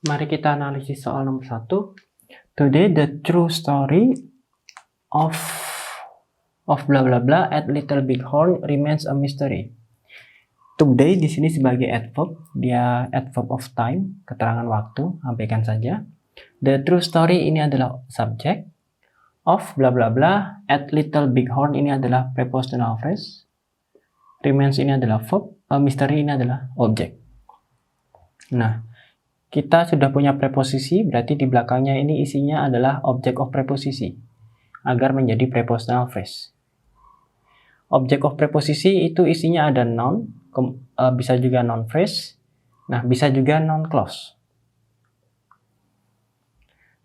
Mari kita analisis soal nomor 1. Today the true story of bla bla bla at Little Bighorn remains a mystery. Today di sini sebagai adverb, dia adverb of time, keterangan waktu, abaikan saja. The true story ini adalah subjek, of bla bla bla at Little Bighorn ini adalah prepositional phrase, remains ini adalah verb, a mystery ini adalah objek. Nah, kita sudah punya preposisi, berarti di belakangnya ini isinya adalah object of preposisi agar menjadi prepositional phrase. Object of preposisi itu isinya ada noun, bisa juga noun phrase, nah bisa juga noun clause.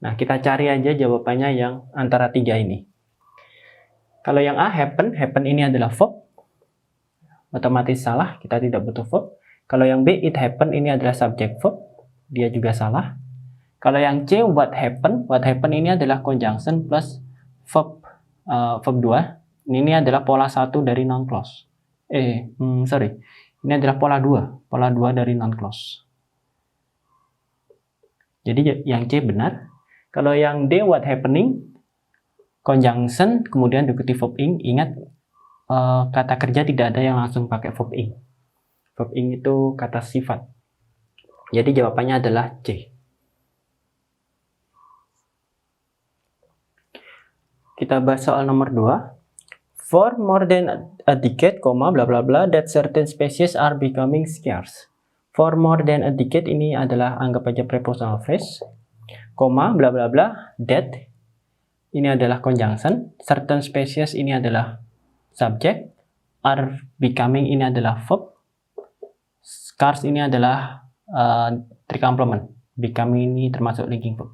Nah, kita cari aja jawabannya yang antara tiga ini. Kalau yang A, happen ini adalah verb, otomatis salah, kita tidak butuh verb. Kalau yang B, it happen ini adalah subject verb, dia juga salah. Kalau yang C, what happen ini adalah conjunction plus verb 2. Ini adalah pola 1 dari noun clause. Ini adalah pola 2 dari noun clause. Jadi yang C benar. Kalau yang D, what happening, conjunction kemudian diikuti verb ing. Ingat kata kerja tidak ada yang langsung pakai verb ing. Verb ing itu kata sifat. Jadi jawabannya adalah C. Kita bahas soal nomor 2. For more than a decade, bla bla bla, that certain species are becoming scarce. For more than a decade ini adalah anggap aja prepositional phrase, bla bla bla, that ini adalah conjunction, certain species ini adalah subject, are becoming ini adalah verb, scarce ini adalah tricomplement. Becoming ini termasuk linking verb.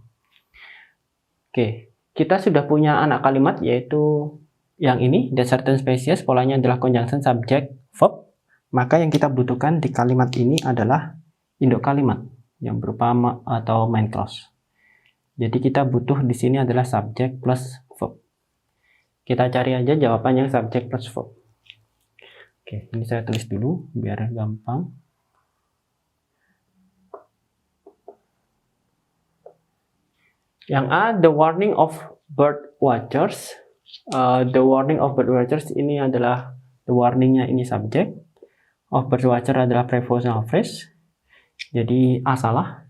Oke, kita sudah punya anak kalimat yaitu yang ini, the certain species, polanya adalah conjunction, subject, verb. Maka yang kita butuhkan di kalimat ini adalah induk kalimat yang berupa atau main clause. Jadi kita butuh di sini adalah subject plus verb. Kita cari aja jawaban yang subject plus verb. Oke, ini saya tulis dulu biar gampang. Yang A, the warning of bird watchers. The warning of bird watchers ini adalah the warningnya ini subject. Of bird watcher adalah prepositional phrase. Jadi A salah.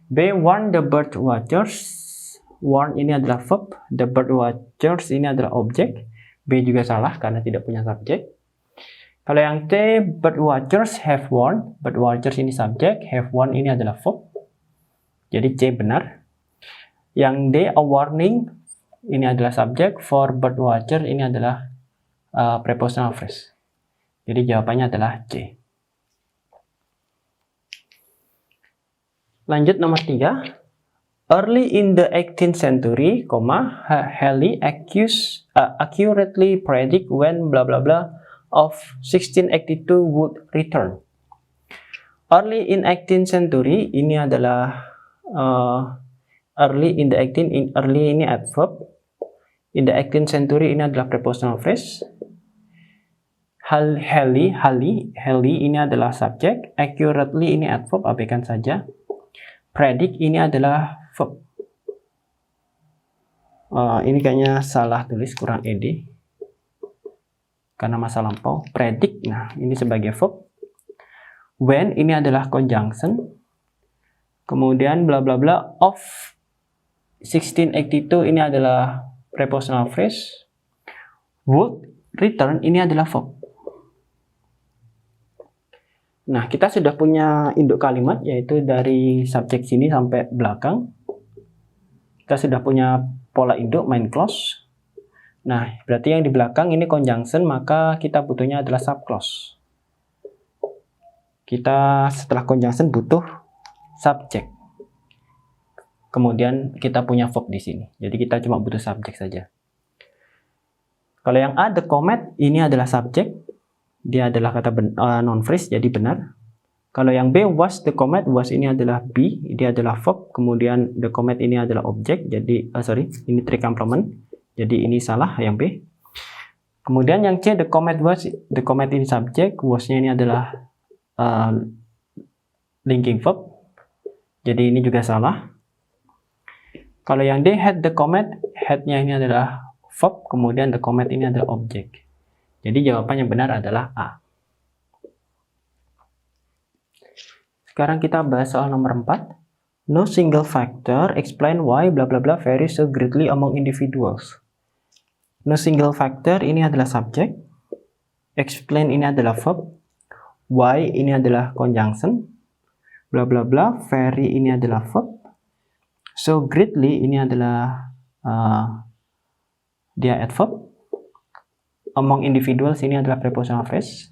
B, warn the bird watchers. Warn ini adalah verb. The bird watchers ini adalah object. B juga salah karena tidak punya subject. Kalau yang C, bird watchers have warned. Bird watchers ini subject. Have warned ini adalah verb. Jadi C benar. Yang D, a warning, ini adalah subject. For bird watcher, ini adalah prepositional phrase. Jadi jawabannya adalah C. Lanjut nomor 3. Early in the 18th century, Halley accurately predict when bla bla bla of 1682 would return. Early in 18th century, ini adalah early in the 18th, early ini adverb. In the 18th century ini adalah prepositional phrase. Halley ini adalah subject. Accurately ini adverb, abaikan saja. Predict ini adalah verb. Ini kayaknya salah tulis, kurang ed karena masa lampau. Predict, nah ini sebagai verb. When ini adalah conjunction. Kemudian bla bla bla of 1682 ini adalah prepositional phrase. Would return ini adalah verb. Nah, kita sudah punya induk kalimat yaitu dari subjek sini sampai belakang. Kita sudah punya pola induk main clause. Nah, berarti yang di belakang ini conjunction, maka kita butuhnya adalah subclause. Kita setelah conjunction butuh subjek. Kemudian kita punya verb di sini. Jadi kita cuma butuh subjek saja. Kalau yang A, the comet, ini adalah subjek. Dia adalah kata non phrase, jadi benar. Kalau yang B, was the comet, was ini adalah B, dia adalah verb. Kemudian the comet ini adalah objek, jadi ini tricomplement. Jadi ini salah yang B. Kemudian yang C, the comet was, the comet ini subjek, wasnya ini adalah linking verb. Jadi ini juga salah. Kalau yang D, had the comet, had-nya ini adalah verb, kemudian the comet ini adalah objek. Jadi jawaban yang benar adalah A. Sekarang kita bahas soal nomor 4. No single factor explain why bla bla bla varies so greatly among individuals. No single factor ini adalah subjek, explain ini adalah verb, why ini adalah conjunction, bla bla bla, vary ini adalah verb, so greatly ini adalah dia adverb, among individuals ini adalah prepositional phrase.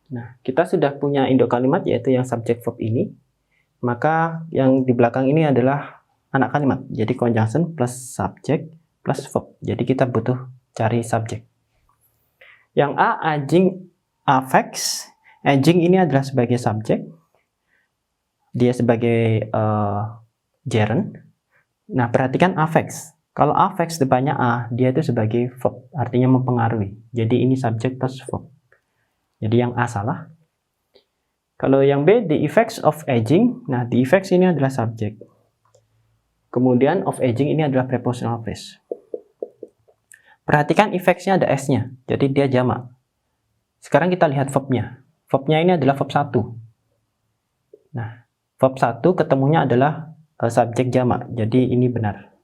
Nah, kita sudah punya induk kalimat yaitu yang subjek verb ini. Maka yang di belakang ini adalah anak kalimat. Jadi conjunction plus subject plus verb. Jadi kita butuh cari subjek. Yang A, aging affects. Aging ini adalah sebagai subjek. Dia sebagai gerund. Nah, perhatikan affects. Kalau affects depannya A, dia itu sebagai verb. Artinya mempengaruhi. Jadi ini subjek plus verb. Jadi yang A salah. Kalau yang B, the effects of aging. Nah, the effects ini adalah subjek. Kemudian of aging ini adalah prepositional phrase. Perhatikan effects-nya ada S-nya. Jadi dia jamak. Sekarang kita lihat verb-nya. Verb-nya ini adalah verb 1. Nah, verb 1 ketemunya adalah subjek jamak. Jadi ini benar.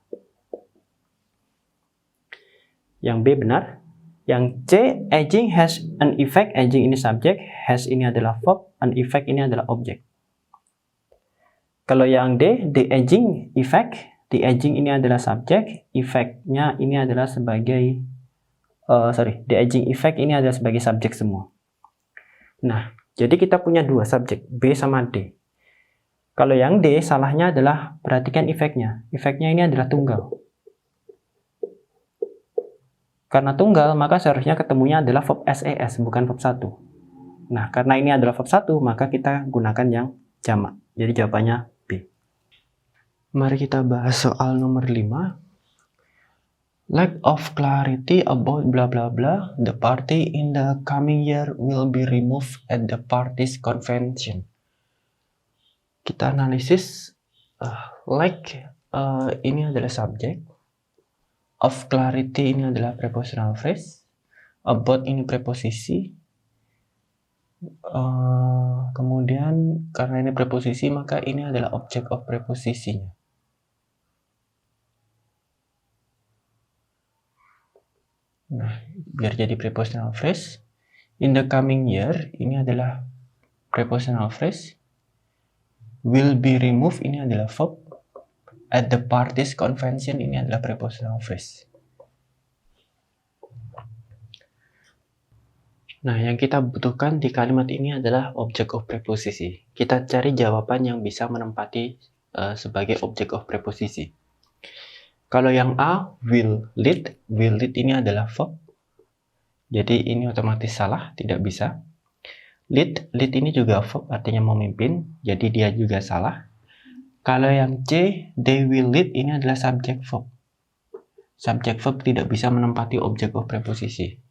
Yang B benar. Yang C, aging has an effect. Aging ini subjek, has ini adalah verb, an effect ini adalah objek. Kalau yang D, the aging effect. The aging ini adalah subjek, effect-nya ini adalah sebagai the aging effect ini adalah sebagai subjek semua. Nah, jadi kita punya dua subjek, B sama D. Kalau yang D, salahnya adalah perhatikan effect-nya. Effect-nya ini adalah tunggal. Karena tunggal, maka seharusnya ketemunya adalah verb SES, bukan verb 1. Nah, karena ini adalah verb 1, maka kita gunakan yang jamak. Jadi jawabannya B. Mari kita bahas soal nomor 5. Lack of clarity about bla bla bla, the party in the coming year will be removed at the party's convention. Kita analisis, ini adalah subjek. Of clarity ini adalah prepositional phrase. About ini preposisi. Kemudian karena ini preposisi maka ini adalah object of preposisinya. Nah, biar jadi prepositional phrase. In the coming year ini adalah prepositional phrase. Will be removed ini adalah verb. At the party's convention ini adalah prepositional phrase. Nah, yang kita butuhkan di kalimat ini adalah object of preposisi. Kita cari jawaban yang bisa menempati sebagai object of preposisi. Kalau yang A, will lead ini adalah verb. Jadi ini otomatis salah, tidak bisa. Lead ini juga verb, artinya memimpin. Jadi dia juga salah. Kalau yang C, they will lead ini adalah subject verb. Subject verb tidak bisa menempati object of preposisi.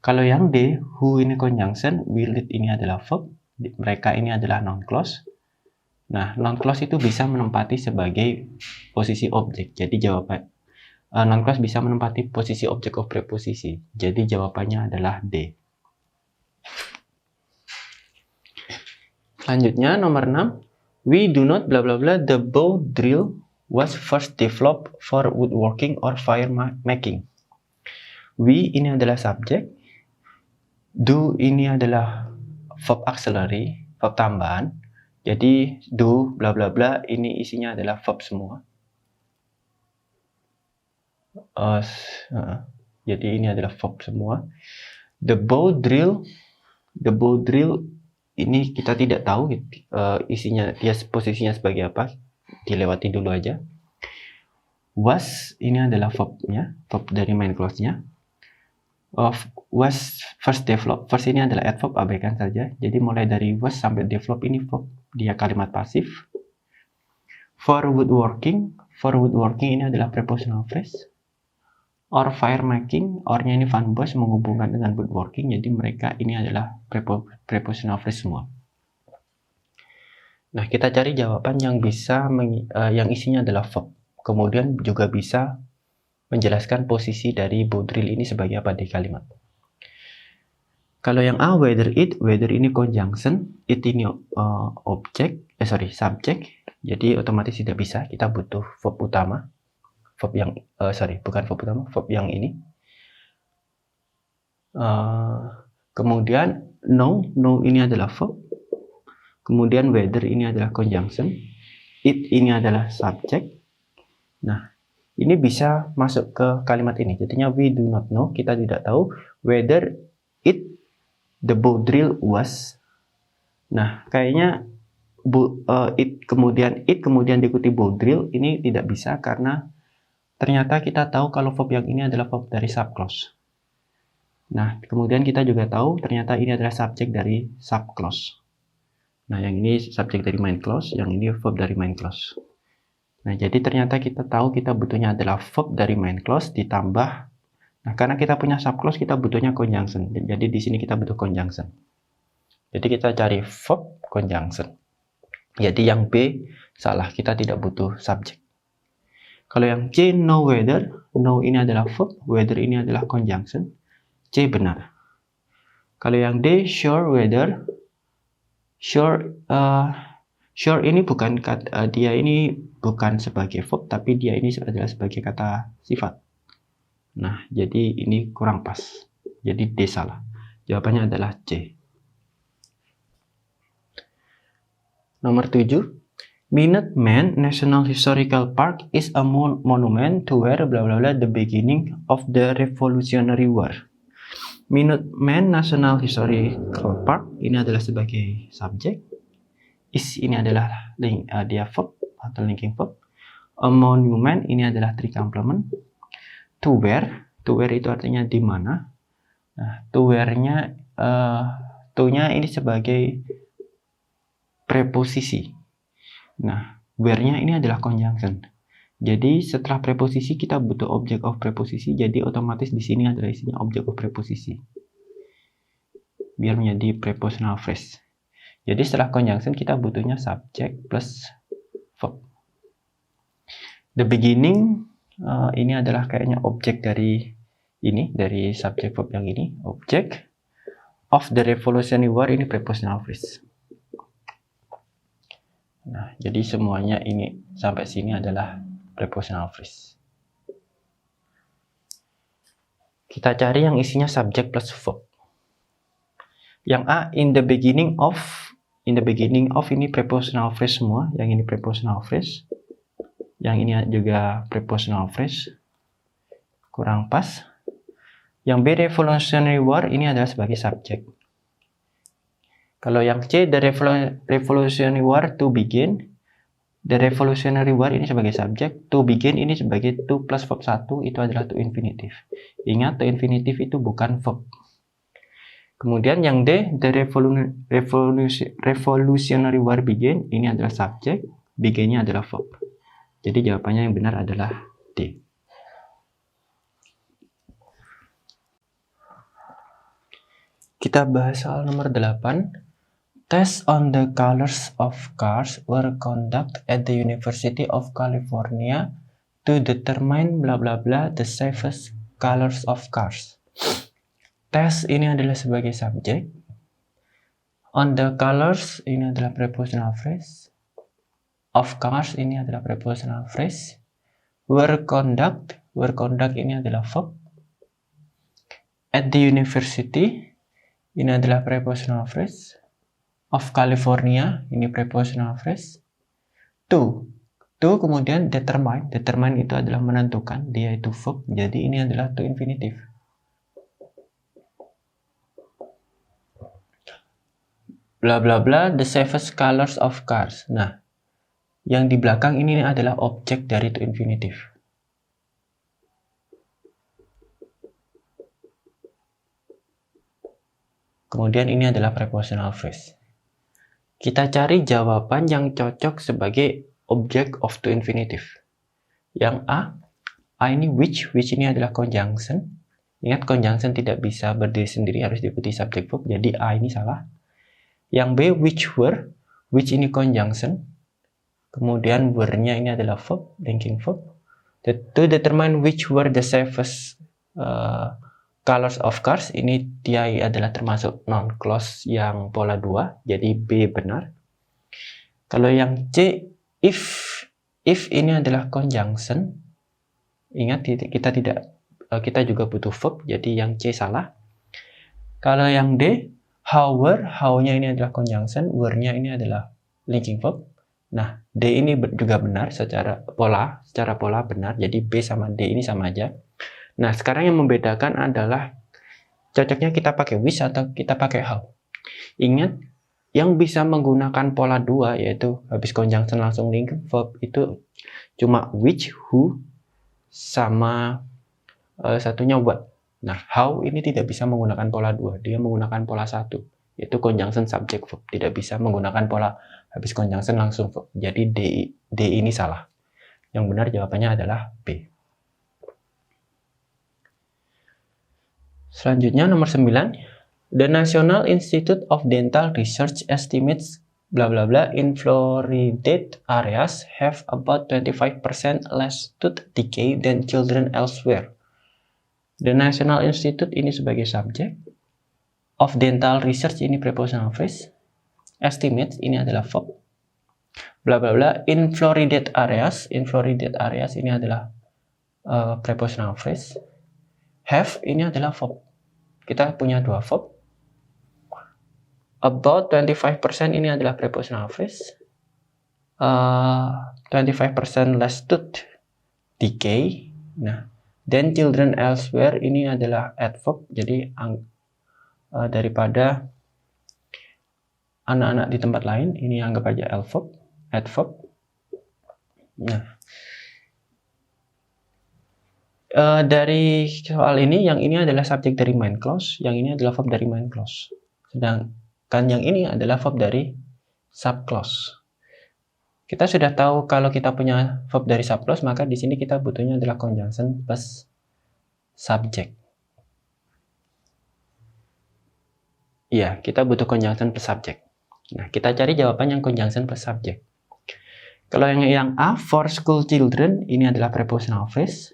Kalau yang D, who ini conjunction, will lead ini adalah verb. Mereka ini adalah noun clause. Nah, noun clause itu bisa menempati sebagai posisi objek. Jadi jawaban noun clause bisa menempati posisi object of preposisi. Jadi jawabannya adalah D. Selanjutnya nomor 6. We do not bla bla bla the bow drill was first developed for woodworking or fire making. We ini adalah subjek. Do ini adalah verb auxiliary, verb tambahan. Jadi do bla bla bla ini isinya adalah verb semua. Jadi ini adalah verb semua. The bow drill ini kita tidak tahu isinya, dia posisinya sebagai apa, dilewati dulu aja. Was ini adalah verbnya, verb dari main clause-nya. Was first develop, first ini adalah adverb, abaikan saja. Jadi mulai dari was sampai develop ini verb, dia kalimat pasif. For woodworking ini adalah prepositional phrase. or fire making, or-nya ini van Bosch menghubungkan dengan woodworking, jadi mereka ini adalah prepositional phrase semua. Nah, kita cari jawaban yang bisa yang isinya adalah verb. Kemudian juga bisa menjelaskan posisi dari Baudrillard ini sebagai apa di kalimat. Kalau yang A, whether ini conjunction, it ini subject, jadi otomatis tidak bisa, kita butuh verb utama, verb yang, verb yang ini. Kemudian no ini adalah verb, kemudian whether ini adalah conjunction, it ini adalah subject. Nah, ini bisa masuk ke kalimat ini, jadinya we do not know, kita tidak tahu whether the Baudrillard was. Nah, kayaknya it kemudian diikuti Baudrillard ini tidak bisa, karena ternyata kita tahu kalau verb yang ini adalah verb dari subclause. Nah, kemudian kita juga tahu ternyata ini adalah subjek dari subclause. Nah, yang ini subjek dari main clause, yang ini verb dari main clause. Nah, jadi ternyata kita tahu kita butuhnya adalah verb dari main clause ditambah, nah karena kita punya subclause kita butuhnya conjunction. Jadi di sini kita butuh conjunction. Jadi kita cari verb conjunction. Jadi yang B salah, kita tidak butuh subjek. Kalau yang C, no whether, no ini adalah verb, whether ini adalah conjunction, C benar. Kalau yang D, sure whether, sure ini bukan dia ini bukan sebagai verb, tapi dia ini adalah sebagai kata sifat. Nah, jadi ini kurang pas. Jadi D salah. Jawabannya adalah C. Nomor 7. Minuteman National Historical Park is a monument to where bla bla bla the beginning of the Revolutionary War. Minuteman National Historical Park ini adalah sebagai subjek. Is ini adalah dia verb atau linking verb. A monument ini adalah three complement. To where itu artinya di mana. Nah, to where-nya to-nya ini sebagai preposisi. Nah, where-nya ini adalah conjunction. Jadi setelah preposisi kita butuh object of preposisi, jadi otomatis di sini adalah isinya object of preposisi. Biar menjadi prepositional phrase. Jadi setelah conjunction kita butuhnya subject plus verb. The beginning ini adalah kayaknya objek dari ini, dari subject verb yang ini, object of the Revolutionary War ini prepositional phrase. Nah, jadi semuanya ini sampai sini adalah prepositional phrase. Kita cari yang isinya subject plus verb. Yang A, in the beginning of ini prepositional phrase semua, yang ini prepositional phrase. Yang ini juga prepositional phrase. Kurang pas. Yang B, Revolutionary War ini adalah sebagai subjek. Kalau yang C, the Revolutionary War to begin. The Revolutionary War ini sebagai subjek. To begin ini sebagai to plus verb 1, itu adalah to infinitive. Ingat, to infinitive itu bukan verb. Kemudian yang D, the Revolutionary War begin, ini adalah subjek. Begin-nya adalah verb. Jadi jawabannya yang benar adalah D. Kita bahas soal nomor 8. Tests on the colors of cars were conducted at the University of California to determine bla bla bla the safest colors of cars. Tes ini adalah sebagai subjek. On the colors ini adalah prepositional phrase. Of cars ini adalah prepositional phrase. Were conduct ini adalah verb. At the university ini adalah prepositional phrase. Of California ini prepositional phrase. To kemudian determine itu adalah menentukan, dia itu verb, jadi ini adalah to infinitive. Bla bla bla the safest colors of cars. Nah, yang di belakang ini adalah objek dari to infinitive. Kemudian ini adalah prepositional phrase. Kita cari jawaban yang cocok sebagai object of to infinitive. Yang A, A ini which ini adalah conjunction. Ingat, conjunction tidak bisa berdiri sendiri, harus diikuti subject verb, jadi A ini salah. Yang B which were, which ini conjunction, kemudian were-nya ini adalah verb, linking verb. To determine which were the safest colors of cars, ini dia adalah termasuk non-clause yang pola 2, jadi B benar. Kalau yang C, if ini adalah conjunction, ingat kita juga butuh verb, jadi yang C salah. Kalau yang D, how-nya ini adalah conjunction, were-nya ini adalah linking verb. Nah, D ini juga benar secara pola benar, jadi B sama D ini sama aja. Nah, sekarang yang membedakan adalah cocoknya kita pakai which atau kita pakai how. Ingat, yang bisa menggunakan pola 2 yaitu habis conjunction langsung linking verb itu cuma which, who, sama satunya what. Nah, how ini tidak bisa menggunakan pola 2, dia menggunakan pola 1, yaitu conjunction subject verb, tidak bisa menggunakan pola habis conjunction langsung verb. Jadi D ini salah. Yang benar jawabannya adalah B. Selanjutnya nomor 9. The National Institute of Dental Research estimates bla bla bla in fluoridated areas have about 25% less tooth decay than children elsewhere. The National Institute ini sebagai subjek, of Dental Research ini prepositional phrase, estimates ini adalah verb, bla bla bla in fluoridated areas ini adalah prepositional phrase, have ini adalah verb. Kita punya dua verb. About 25% ini adalah prepositional phrase. 25% less tooth decay. Nah, then children elsewhere ini adalah adverb. Jadi daripada anak-anak di tempat lain, ini anggap aja adverb. Nah, dari soal ini, yang ini adalah subjek dari main clause, yang ini adalah verb dari main clause. Sedangkan yang ini adalah verb dari subclause. Kita sudah tahu kalau kita punya verb dari subclause, maka di sini kita butuhnya adalah conjunction plus subject. Iya, kita butuh conjunction plus subject. Nah, kita cari jawaban yang conjunction plus subject. Kalau yang A, for school children, ini adalah prepositional phrase.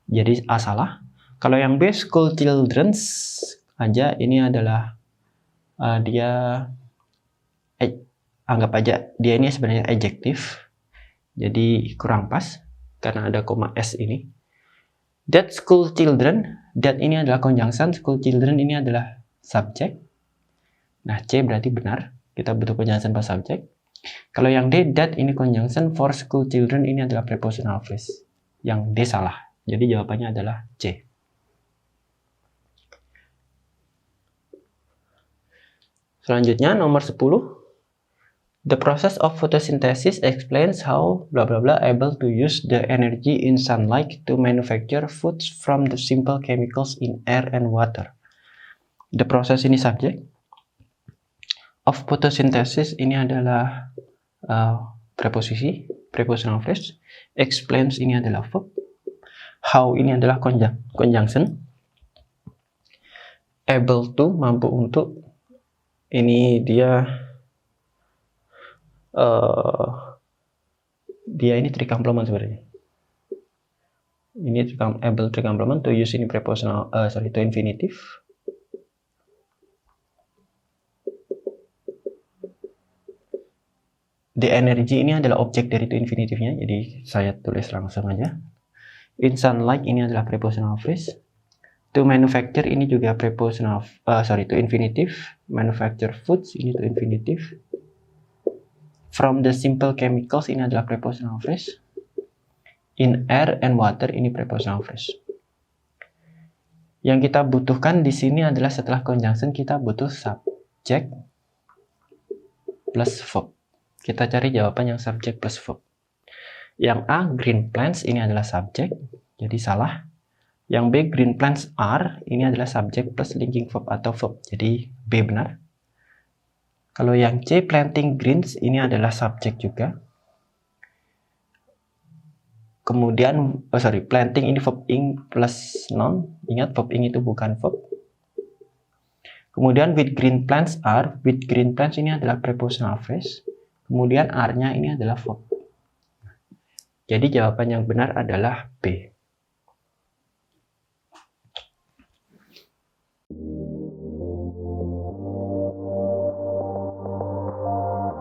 Jadi A salah. Kalau yang B, school children's aja, ini adalah anggap aja dia ini sebenarnya adjektif, jadi kurang pas karena ada koma s ini. That school children, that ini adalah conjunction, school children ini adalah subjek. Nah, C berarti benar, kita butuh conjunction plus subjek. Kalau yang D, that ini conjunction, for school children ini adalah prepositional phrase. Yang D salah, jadi jawabannya adalah C. Selanjutnya nomor 10. The process of photosynthesis explains how bla bla bla able to use the energy in sunlight to manufacture foods from the simple chemicals in air and water. The process ini subjek. Of photosynthesis ini adalah preposisi, prepositional phrase. Explains ini adalah verb. How ini adalah conjunction. Able to, mampu untuk. Ini dia ini tricomplement sebenarnya. Ini able tricomplement, to use ini prepositional, to infinitive. The energy ini adalah objek dari to infinitive-nya, jadi saya tulis langsung aja. In sunlight ini adalah prepositional phrase. To manufacture ini juga prepositional, to infinitive. Manufacture foods ini to infinitive. From the simple chemicals ini adalah prepositional phrase. In air and water ini prepositional phrase. Yang kita butuhkan di sini adalah setelah conjunction kita butuh subject plus verb. Kita cari jawaban yang subject plus verb. Yang A, green plants ini adalah subject, jadi salah. Yang B, green plants are, ini adalah subject plus linking verb atau verb, jadi B benar. Kalau yang C, planting greens, ini adalah subjek juga. Kemudian, planting ini verb ing plus noun. Ingat verb ing itu bukan verb. Kemudian with green plants are, with green plants ini adalah prepositional phrase. Kemudian are-nya ini adalah verb. Jadi jawaban yang benar adalah B.